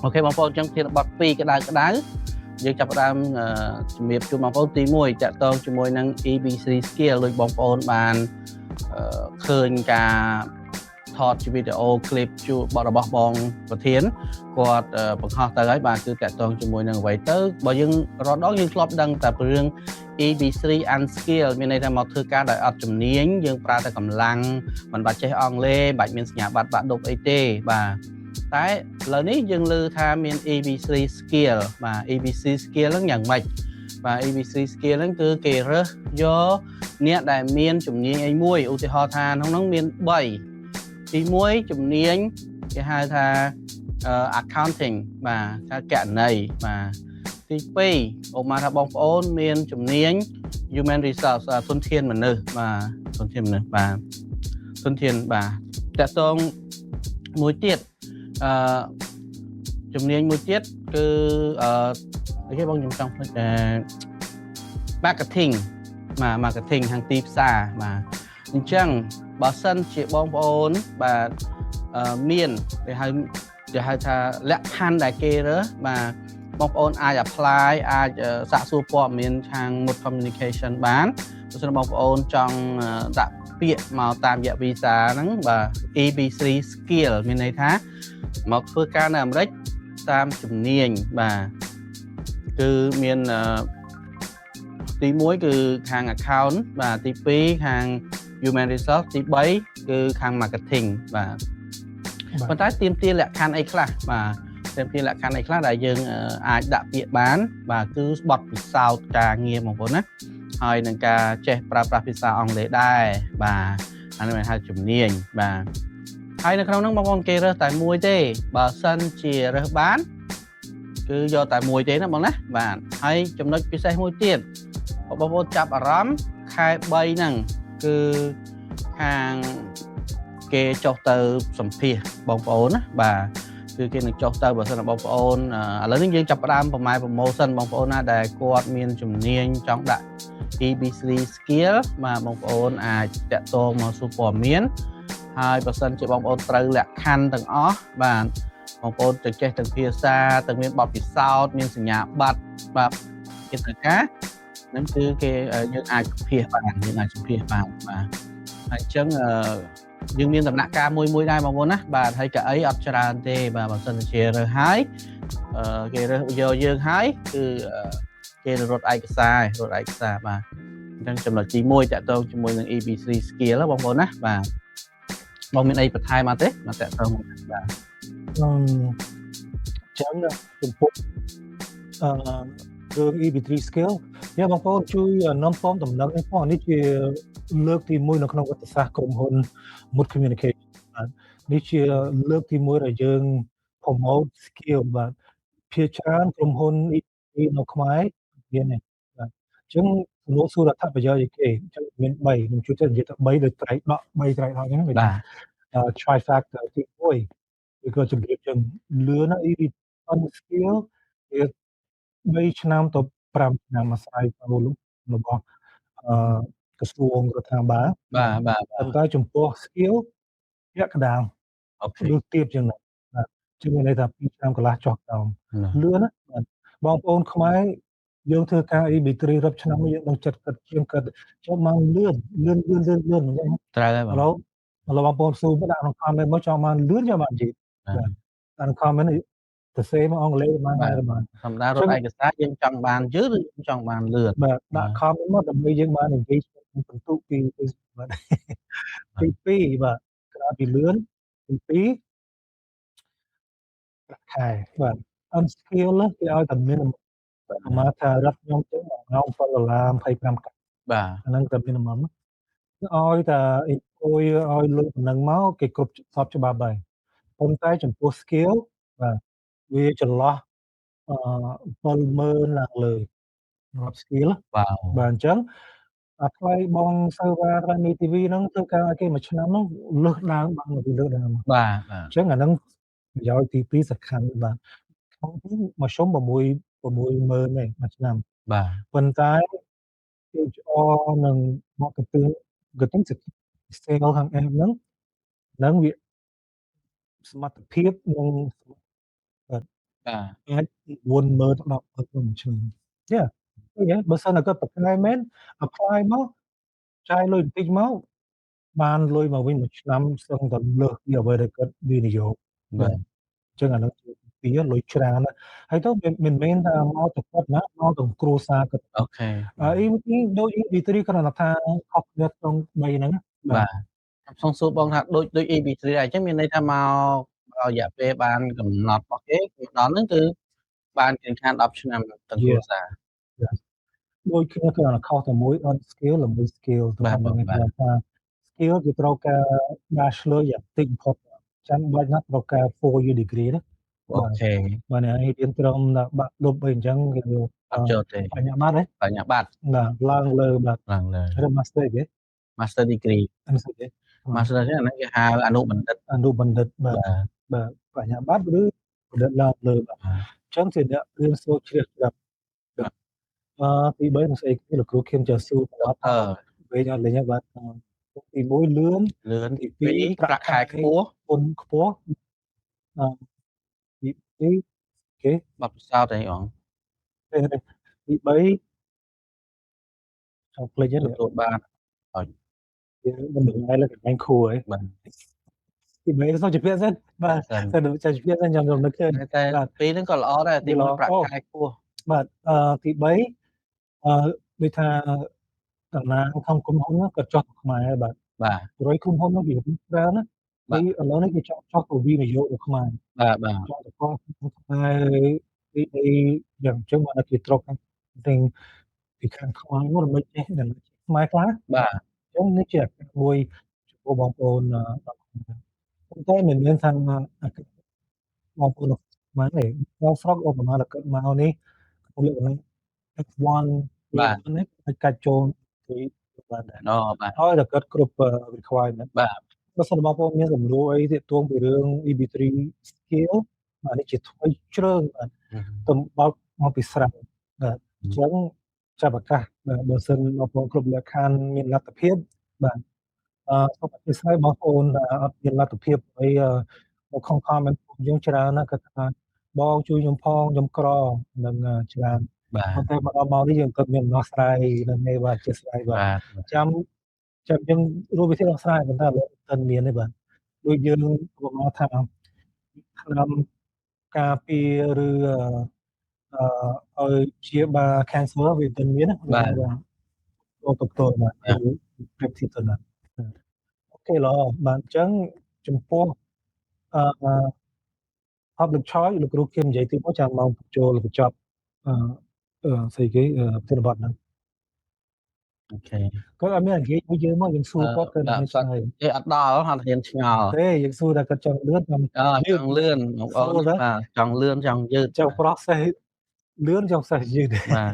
អូខេបងប្អូនអញ្ចឹងធានបទ2ក្តៅយើងចាប់ផ្ដើមជំរាបជូនបងប្អូនទី1តាក់ទងជាមួយនឹង EBC skill ដូចបងប្អូនបានឃើញការថតជាវីដេអូ clip ជួបរបស់បងប្រធានគាត់បង្ហោះទៅហើយបាទគឺតាក់ទងជាមួយនឹងអ្វីទៅបើយើងរដងយើងធ្លាប់ដឹងតែពីរឿង EB3 unskill មានន័យថាមកធ្វើការដោយអត់ជំនាញយើងប្រើតែកម្លាំងមិនបាច់ចេះអង់គ្លេសបាច់មានសញ្ញាបត្របាក់ឌុបអីទេបាទតែឥឡូវនេះយើងលើថាមាន EB3 skill បាទ EBC skill ហ្នឹងយ៉ាងម៉េចបាទ EBC skill ហ្នឹងគឺគេរើសយកអ្នកដែលមានជំនាញអីមួយឧទាហរណ៍ថាក្នុងហ្នឹងមាន3ទី1ជំនាញគេហៅថា accounting បាទថាគណនេយ្យបាទទី2ឧបមាថាបងប្អូនមានជំនាញ human resource ធនធានមនុស្សបាទធនធានមនុស្សបាទធនធានបាទតកតងមួយទៀតជំនាញមួយទៀតគឺអីគេបងខ្ញុំចង់ផ្លេចmarketing បាទ marketing ខាងទីផ្សារបាទអញ្ចឹងបើសិនជាបងប្អូនបាទមានគេហៅថាលក្ខខណ្ឌដែលគេរើសបាទបងប្អូនអាច apply អាចសាកសួរព័ត៌មានខាង Mood Communication បានបើសិនបងប្អូនចង់ដាក់ពាក្យមកតាមរយៈ visa ហ្នឹងបាទ EB3 skill មានន័យថាមកធ្វើការនៅអាមេរិកតាមជំនាញបាទគឺមានទី1គឺខាង account បាទទី2ខាង human resource ទី3គឺខាង marketing បាទប៉ុន្តែទាមទារលក្ខខណ្ឌអីខ្លះបាទទាមទារលក្ខខណ្ឌអីខ្លះដែលយើងអាចដាក់ពាក្យបានបាទគឺបទពិសោធន៍ការងារបងប្អូនណាហើយនឹងការចេះប្រើប្រាស់ភាសាអង់គ្លេសដែរបាទអានេះហៅជំនាញបាទហើយនៅក្នុងហ្នឹងបងប្អូនគេរើសតែមួយទេបើសិនជារើសបានគឺយកតែមួយទេណាបងណាបាទហើយចំណុចពិសេសមួយទៀតបងប្អូនចាប់អារម្មណ៍ខែ3ហ្នឹងគឺខាងគេចុះទៅសម្ភាសបងប្អូនណាបាទគឺគេនឹងចុះទៅបើសិនបងប្អូនឥឡូវនេះយើងចាប់ផ្ដើមប្រម៉ែប្រម៉ូសិនបងប្អូនណាដែលគាត់មានជំនាញចង់ដាក់ EB3 skill បាទបងប្អូនអាចតាក់ទងមកសួរព័ត៌មានហើយបើសិនជាបងប្អូនត្រូវលក្ខខណ្ឌទាំងអស់បាទបងប្អូនទាំងចេះទាំងភាសាទាំងមានបទពិសោធន៍មានសញ្ញាបត្របាទកិច្ចការហ្នឹងគឺគេយើងអាចសម្ភាសបានយើងអាចសម្ភាសបានបាទហើយអញ្ចឹងយើងមានដំណាក់កាលមួយដែរបងប្អូនណាបាទហើយកៅអីអត់ច្រើនទេបាទបើសិនជារើសហើយគេរើសយកយើងហើយគឺគេរត់ឯកសារបាទអញ្ចឹងចំណុចទី1តាក់ទងជាមួយនឹង EB3 skill បងប្អូនណាបាទបងមានអីបន្ថែមមកទេមកតាក់ទងមកបាទចឹងចំពោះរឿង EB3 skill យើងបងប្អូនជួយនាំពំដំណឹងនេះផងនេះជាលើកទី1នៅក្នុងវិទ្យាសាស្ត្រក្រុមហ៊ុន Mood Communication បាទនេះជាលើកទី1ដែលយើង promote skill បាទភាគច្រើនក្រុមហ៊ុន EB3 នៅខ្មែរមានទេបាទអញ្ចឹងសំណួរសួររដ្ឋប្រយោជន៍អីគេអញ្ចឹងមាន3ខ្ញុំជួយទៅនិយាយទៅ3ដោយត្រៃដក3ត្រៃដកអញ្ចឹងបាទ try factor ទី1គឺក៏ជម្រាបចឹងលឿនណា EB skill វា3ឆ្នាំទៅ5ឆ្នាំអាស្រ័យទៅរបស់ក្រសួងរដ្ឋាភិបាលបាទប៉ុន្តែចំពោះ skill ពាក់កណ្ដាលអូខេលឿនទៀតចឹងបាទជឿមានន័យថា2ឆ្នាំកន្លះចុះក្រោមលឿនណាបាទបងប្អូនខ្មែរយើងធ្វើការ EB3 រាប់ឆ្នាំយើងនឹងចិត្តគិតជាងគិតចុះមកលឿនអញ្ចឹងត្រូវហើយបងឥឡូវបងប្អូនស៊ូមកដាក់ក្នុង comment មកចង់បានលឿនចាំបាននិយាយបាទដាក់ក្នុង comment ទៅសេមកអង់គ្លេសបានហើយបាទធម្មតារត់ឯកសារយើងចង់បានយឺតឬចង់បានលឿនបាទដាក់ comment មកដើម្បីយើងបាន engage បន្ទុកពីបាទទី2បាទក្រៅពីលឿនទី2ប្រាក់ខែបាទ unskill គេឲ្យតែ minimum មកថារត់ខ្ញុំទៅម៉ោង$7.25បាទអាហ្នឹងតែ minimum ឲ្យតែ employ ឲ្យលុយប៉ុណ្ណឹងមកគេគ្រប់សពច្បាប់ហើយប៉ុន្តែចំពោះ skill បាទវាចន្លោះ70000ឡើងលើរាប់ skill បាទអញ្ចឹងអាថ្លៃបង server ក្រៅមេ TV ហ្នឹងធ្វើការឲ្យគេមួយឆ្នាំហ្នឹងលើសដើមបានលើសដើមបាទអញ្ចឹងអាហ្នឹងប្រយោជន៍ទី2សំខាន់បាទក្នុងទីមួយសុំ60000ទេមួយឆ្នាំបាទប៉ុន្តែ HR នឹងមកទៅsale ខាង app ហ្នឹងវាសមត្ថភាពនឹង បាទ អាច 90000 ដល់ 10000 មួយឆ្នាំ Yeah ឃើញទេ បើសិនតែគាត់ប្រកែកមែន apply មកចាយលុយបន្តិចមកបានលុយមកវិញមួយឆ្នាំសឹងតែលើសពីអ្វីដែលគាត់វិនិយោគ បា បាទ ទ អញ្ចឹងអានោះជាទីលុយច្រើនណាស់ ហើយទៅមិនមែនថាមកតែគាត់ណា មកទាំងគ្រួសារគាត់ អូខេ បាទ EV ដូច EV3 គ្រាន់តែថាខុសគ្នាត្រង់3ហ្នឹងណា បា បាទ ទ ខ្ញុំសួរបងថាដូច EB3 ដែរអញ្ចឹងមានន័យថាមករយៈពេលបានកំណត់របស់គេមកដល់ហ្នឹងគឺបានជិតខាង10ឆ្នាំទាំងគ្រួ Yeah សារ Yeah ដូចគ្នាគ្រាន់តែខុសតែមួយ on skill និង មួយ skill ទៅ បាទ ប៉ុ បង ណ្ណឹង បាទ គ្រាន់ថា skill គឺត្រូវការ Bachelor យ៉ាងតិចបំផុត ចាំបាច់ណាស់ត្រូវការ 4-year degree ណា អូ បាទ ខេ បើអ្នកឯងរៀនត្រឹមតែបាក់ឌុបអីអញ្ចឹងគេ អត់ចូលទេ បញ្ញាបត្រហ៎? បញ្ញាបត្រ បាទ ឡើងលើបាទ ឡើងលើ ឬ Master គេ Master degree Master គេ Master ហ្នឹងអាហ្នឹងគេហៅអនុបណ្ឌិត អនុបណ្ឌិត បាទ បាទ បាទ បញ្ញាបត្រឬបណ្ឌិតឡើងលើបាទ បាទ អញ្ចឹងជាអ្នករៀនសូត្រជ្រះថ្លា បាទ ទី3នឹងស្អីគេលោកគ្រូខៀមចាស៊ូប្រាប់ថា វែងអត់លេងហើយបាទ ទី1 លឿន លឿន ទី ទី 2 2 ប្រាក់ខែខ្ពស់ ពន្ធខ្ពស់ ទី2 គេ បទពិសោធន៍អីហ៎? ទី3 ចង់ភ្លេចហើយ ទទួលបានឲ្យ មិនដឹងហើយលើកន្លែងខួរហ៎ បាទ ទី3សូមជម្រាបសិន បាទ សិន សូមជម្រាបសិនខ្ញុំនឹកឃើញ តែ បាទ ពីរហ្នឹងក៏ល្អដែរ ទី 1 ប្រាក់ខែខ្ពស់ បាទ ទី3 ដូចថាតំណាងក្នុងក្រុមហ៊ុនគាត់ចុះទៅខ្មែរហើយបាទ បាទ ព្រោះក្រុមហ៊ុននោះវាច្រើនណា បាទ ឥឡូវនេះគេចង់ចុះទៅវិនិយោគនៅខ្មែរ បាទបាទ ចង់ទៅខ្មែរពីយ៉ាងអញ្ចឹងបានគេត្រូវការទិញពីខាងខ្មែរមកមិនចេះខ្មែរខ្លះ បាទ អញ្ចឹងនេះជាឱកាសមួយចំពោះបងប្អូនប៉ុន្តែមិនមែនថាបងប្អូនខ្មែរទេបងស្រុកឧបមាថាគាត់មកនេះក្នុងលក្ខណៈ F1 បាទ នេះអាចកាច់ចូលពីបានដែរ អូបាទ ហើយតែគាត់គ្រប់ requirement បាទ បើសិនបងប្អូនមានសំណួរអីទាក់ទងពីរឿង EB3 skill បាទនេះជាថ្មីជ្រើងបាទទំបោកមកពីស្រាប់បាទអញ្ចឹងចាប់ឱកាសបាទបើសិនបងប្អូនគ្រប់លក្ខខណ្ឌមានលទ្ធភាពបាទសូមអធិស្ឋានបងប្អូនអត់មានលទ្ធភាពអីមកខំខំមិនយើងច្រើនណាស់គាត់ថាបងជួយខ្ញុំផងខ្ញុំក្រនឹងច្រើន បាទ ប៉ុន្តែមកដល់ម៉ោងនេះយើងគាត់មានដំណោះស្រាយនៅនេះបាទជាស្រាយបាទ បាទ ចាំយើងរួមវិធីដោះស្រាយប៉ុន្តែឥឡូវមិនមានទេបាទដូចយើងឧបមាថាថ្នាំការពារឬឲ្យព្យាបាល cancer វាមិនមានណា បាទ ផ្ទាល់បាទគឺ prescription ទៅណាអូខេល្អបាទអញ្ចឹងចំពោះpublic choice លោកគ្រូខៀមនិយាយទីមកចាំមកចូលបញ្ចប់ស្អីគេប្រធានបទហ្នឹង អូខេ គាត់អត់មាននិយាយមួយយើងមកយើងសួរគាត់គាត់មិនឆ្លើយ ទេអត់ដល់អត់ហ៊ានឆ្ងល់ ទេយើងសួរថាគាត់ចង់លឿនចង់ ចង់លឿនបងប្អូនបាទចង់លឿនចង់យឺត ចង់ process លឿនចង់ process យឺត បាទ